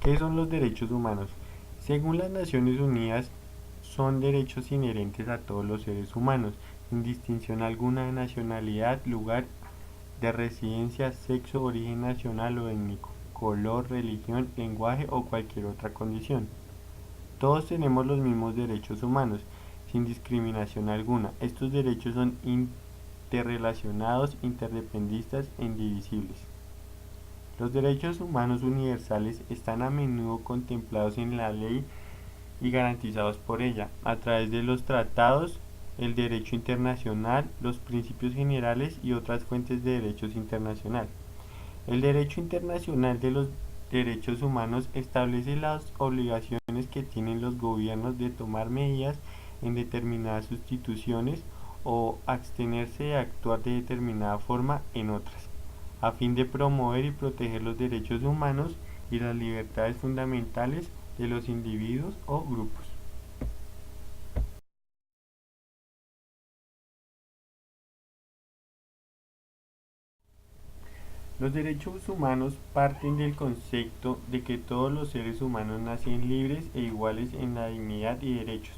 ¿Qué son los derechos humanos? Según las Naciones Unidas, son derechos inherentes a todos los seres humanos, sin distinción alguna de nacionalidad, lugar de residencia, sexo, origen nacional o étnico, color, religión, lenguaje o cualquier otra condición. Todos tenemos los mismos derechos humanos, sin discriminación alguna. Estos derechos son interrelacionados, interdependistas e indivisibles. Los derechos humanos universales están a menudo contemplados en la ley y garantizados por ella, a través de los tratados, el derecho internacional, los principios generales y otras fuentes de derechos internacional. El derecho internacional de los derechos humanos establece las obligaciones que tienen los gobiernos de tomar medidas en determinadas instituciones o abstenerse de actuar de determinada forma en otras, a fin de promover y proteger los derechos humanos y las libertades fundamentales de los individuos o grupos. Los derechos humanos parten del concepto de que todos los seres humanos nacen libres e iguales en la dignidad y derechos.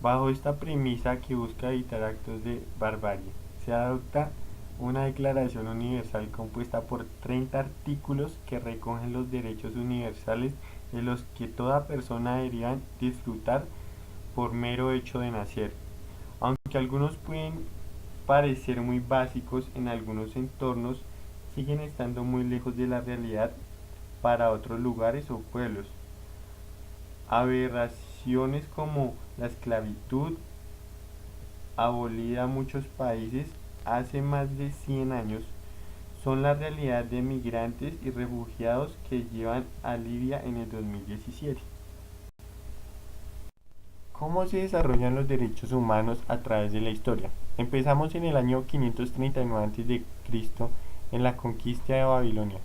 Bajo esta premisa que busca evitar actos de barbarie, se adopta una Declaración Universal compuesta por 30 artículos que recogen los derechos universales de los que toda persona debería disfrutar por mero hecho de nacer. Aunque algunos pueden parecer muy básicos en algunos entornos, siguen estando muy lejos de la realidad para otros lugares o pueblos. Aberraciones como la esclavitud, abolida en muchos países hace más de 100 años, son la realidad de migrantes y refugiados que llevan a Libia en el 2017. ¿Cómo se desarrollan los derechos humanos a través de la historia? Empezamos en el año 539 a.C. en la conquista de Babilonia.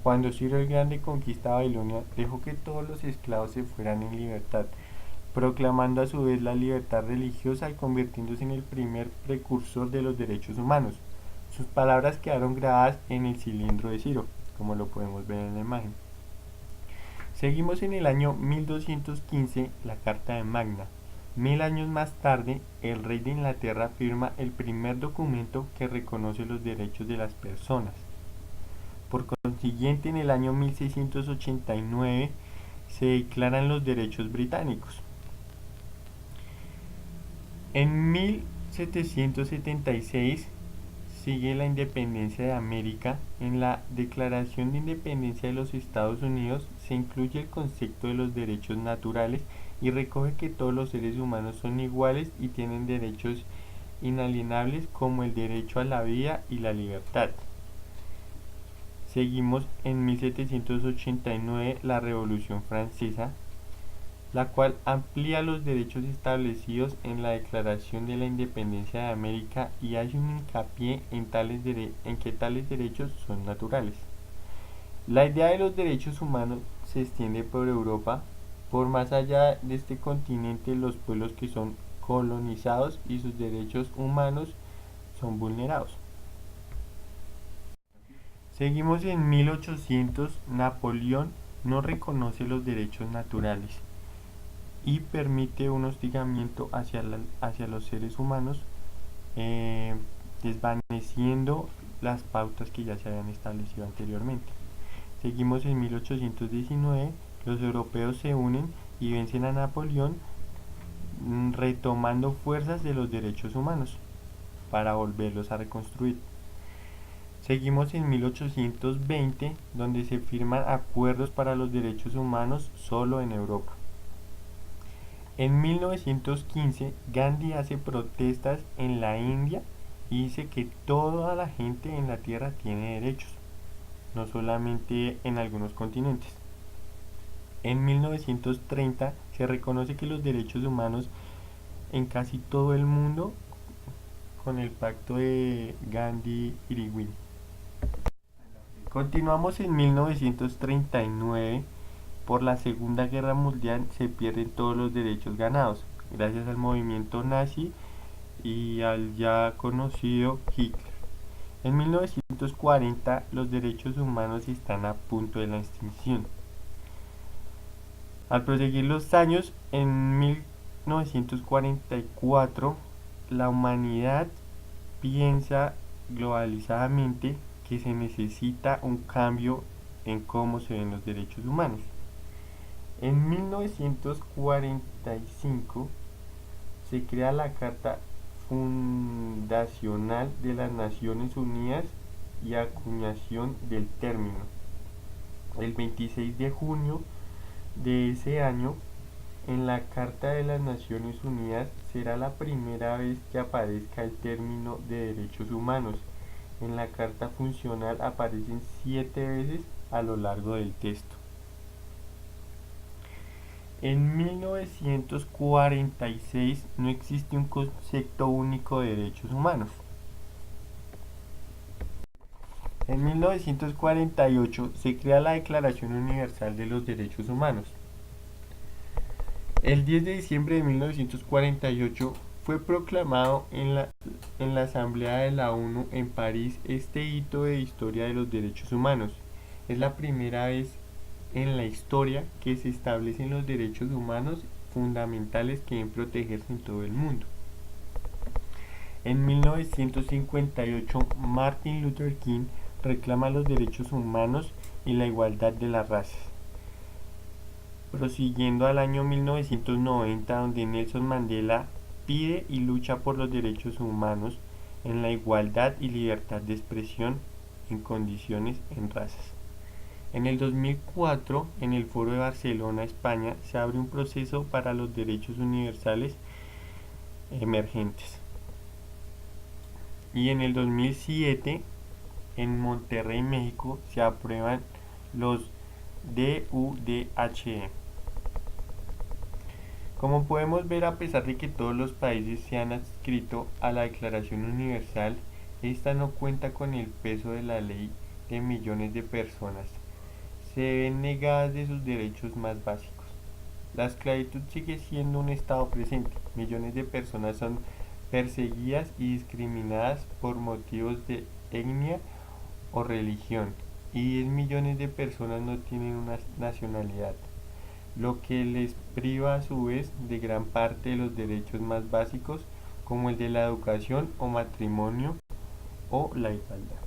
Cuando Ciro el Grande conquista Babilonia, dejó que todos los esclavos se fueran en libertad, proclamando a su vez la libertad religiosa y convirtiéndose en el primer precursor de los derechos humanos. Sus palabras quedaron grabadas en el cilindro de Ciro, como lo podemos ver en la imagen. Seguimos en el año 1215, la Carta de Magna. 1000 años más tarde, el rey de Inglaterra firma el primer documento que reconoce los derechos de las personas. Por consiguiente, en el año 1689 se declaran los derechos británicos. En 1776 sigue la independencia de América. En la Declaración de Independencia de los Estados Unidos se incluye el concepto de los derechos naturales y recoge que todos los seres humanos son iguales y tienen derechos inalienables como el derecho a la vida y la libertad. Seguimos en 1789 la Revolución Francesa, la cual amplía los derechos establecidos en la Declaración de la Independencia de América y hace un hincapié en que tales derechos son naturales. La idea de los derechos humanos se extiende por Europa. Por más allá de este continente, los pueblos que son colonizados y sus derechos humanos son vulnerados. Seguimos en 1800, Napoleón no reconoce los derechos naturales y permite un hostigamiento hacia los seres humanos, eh, desvaneciendo las pautas que ya se habían establecido anteriormente. Seguimos en 1819, los europeos se unen y vencen a Napoleón, retomando fuerzas de los derechos humanos para volverlos a reconstruir. Seguimos en 1820, donde se firman acuerdos para los derechos humanos solo en Europa. En 1915, Gandhi hace protestas en la India y dice que toda la gente en la Tierra tiene derechos, no solamente en algunos continentes. En 1930 se reconoce que los derechos humanos en casi todo el mundo con el pacto de Gandhi-Irwin. Continuamos en 1939. Por la Segunda Guerra Mundial se pierden todos los derechos ganados, gracias al movimiento nazi y al ya conocido Hitler. En 1940 los derechos humanos están a punto de la extinción. Al proseguir los años, en 1944, la humanidad piensa globalizadamente que se necesita un cambio en cómo se ven los derechos humanos. En 1945 se crea la Carta Fundacional de las Naciones Unidas y acuñación del término. El 26 de junio de ese año, en la Carta de las Naciones Unidas será la primera vez que aparezca el término de derechos humanos. En la Carta Funcional aparecen 7 veces a lo largo del texto. En 1946 no existe un concepto único de derechos humanos. En 1948 se crea la Declaración Universal de los Derechos Humanos. El 10 de diciembre de 1948 fue proclamado en la Asamblea de la ONU en París este hito de historia de los derechos humanos. Es la primera vez en la historia que se establecen los derechos humanos fundamentales que deben protegerse en todo el mundo. En 1958, Martin Luther King reclama los derechos humanos y la igualdad de las razas. Prosiguiendo al año 1990, donde Nelson Mandela pide y lucha por los derechos humanos en la igualdad y libertad de expresión en condiciones en razas. En el 2004, en el Foro de Barcelona, España, se abre un proceso para los derechos universales emergentes. Y en el 2007, en Monterrey, México, se aprueban los DUDHE. Como podemos ver, a pesar de que todos los países se han adscrito a la Declaración Universal, esta no cuenta con el peso de la ley de millones de personas. Se ven negadas de sus derechos más básicos. La esclavitud sigue siendo un estado presente. Millones de personas son perseguidas y discriminadas por motivos de etnia o religión, y 10 millones de personas no tienen una nacionalidad, lo que les priva a su vez de gran parte de los derechos más básicos como el de la educación o matrimonio o la igualdad.